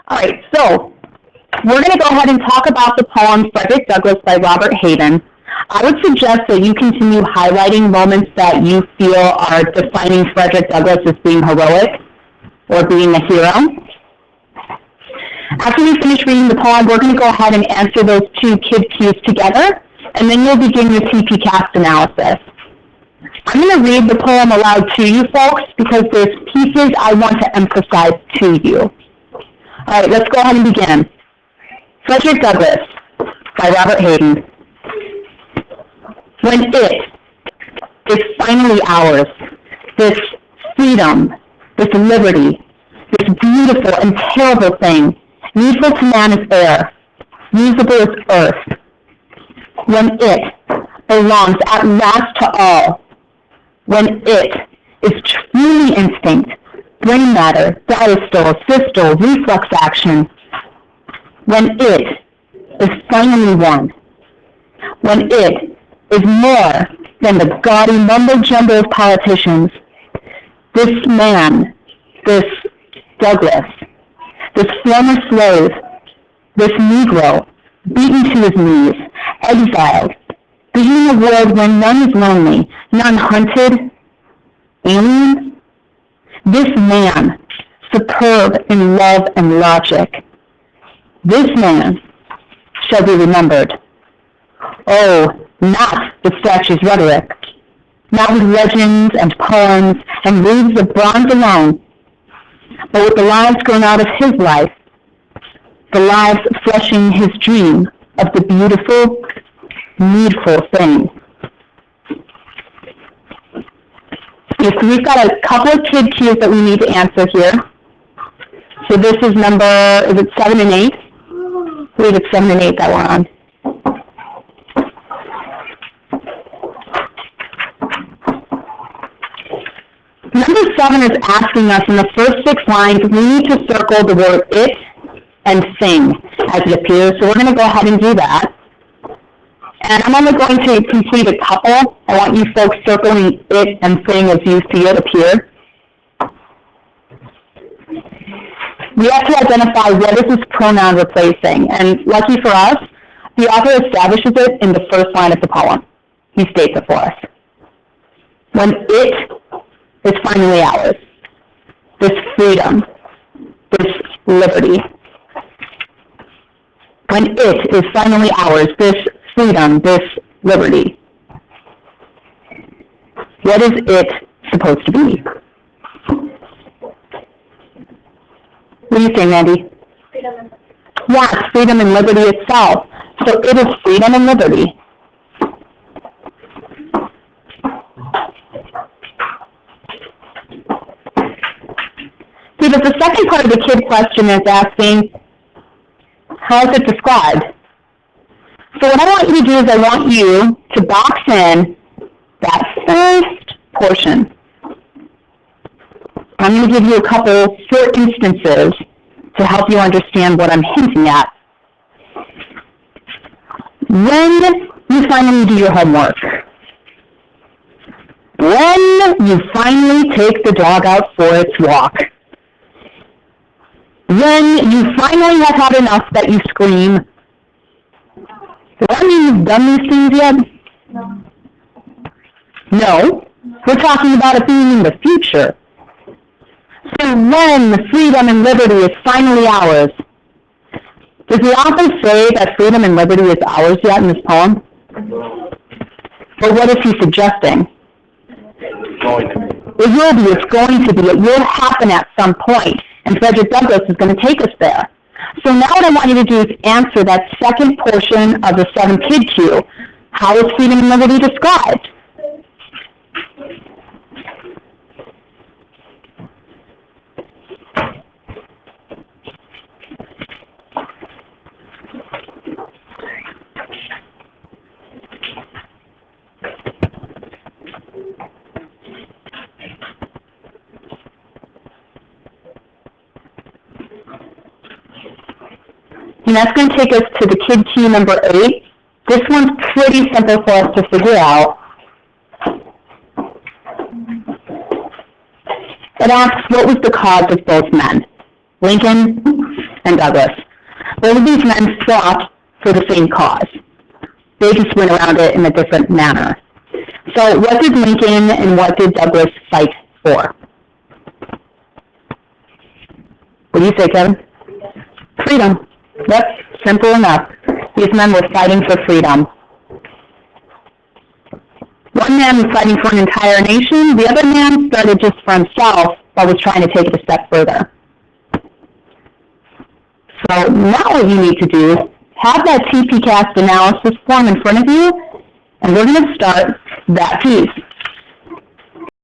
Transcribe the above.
All right, so we're going to go ahead and talk about the poem Frederick Douglass by Robert Hayden. I would suggest that you continue highlighting moments that you feel are defining Frederick Douglass as being heroic or being a hero. After we finish reading the poem, we're going to go ahead and answer those two kid cues together, and then you'll begin your TP-CAST analysis. I'm going to read the poem aloud to you folks because there's pieces I want to emphasize to you. All right, let's go ahead and begin. Frederick Douglass by Robert Hayden. When it is finally ours, this freedom, this liberty, this beautiful and terrible thing, needful to man as air, usable as earth, when it belongs at last to all, when it is truly instinct, brain matter, diastole, systole, reflex action, when it is finally one, when it is more than the gaudy mumbo-jumbo of politicians, this man, this Douglass, this former slave, this Negro, beaten to his knees, exiled, being in a world where none is lonely, none hunted, alien, this man, superb in love and logic, this man shall be remembered. Oh, not with statues' rhetoric, not with legends and poems and leaves of bronze alone, but with the lives grown out of his life, the lives fleshing his dream of the beautiful, needful thing. Okay, so we've got a couple of kid cues that we need to answer here. So this is number, is it 7 and 8? I believe it's 7 and 8 that we're on. Number 7 is asking us in the first 6 lines, we need to circle the word it and sing as it appears. So we're going to go ahead and do that. And I'm only going to complete a couple. I want you folks circling it and sing as you see it appear. We have to identify what is this pronoun replacing. And lucky for us, the author establishes it in the first line of the poem. He states it for us. When it is finally ours, this freedom, this liberty. When it is finally ours, this freedom, this liberty. What is it supposed to be? What do you say, Mandy? Freedom. Yes, freedom and liberty itself. So it is freedom and liberty. See, but the second part of the kid question is asking, how is it described? So what I want you to do is I want you to box in that first portion. I'm going to give you a couple short instances to help you understand what I'm hinting at. When you finally do your homework, when you finally take the dog out for its walk, when you finally have had enough that you scream, does that mean you've done these things yet? No. No. We're talking about it being in the future. So when freedom and liberty is finally ours, does the author say that freedom and liberty is ours yet in this poem? Or what is he suggesting? It's going to be. It will be, it's going to be, it will happen at some point, and Frederick Douglass is going to take us there. So now what I want you to do is answer that second portion of the 7 kid cue. How is freedom and liberty described? And that's going to take us to the kid cue number 8. This one's pretty simple for us to figure out. It asks, what was the cause of both men? Lincoln and Douglas. Both of these men fought for the same cause. They just went around it in a different manner. So what did Lincoln and what did Douglas fight for? What do you say, Kevin? Freedom. Yep, simple enough. These men were fighting for freedom. One man was fighting for an entire nation. The other man started just for himself, but was trying to take it a step further. So now what you need to do is have that TP-CAST analysis form in front of you, and we're going to start that piece.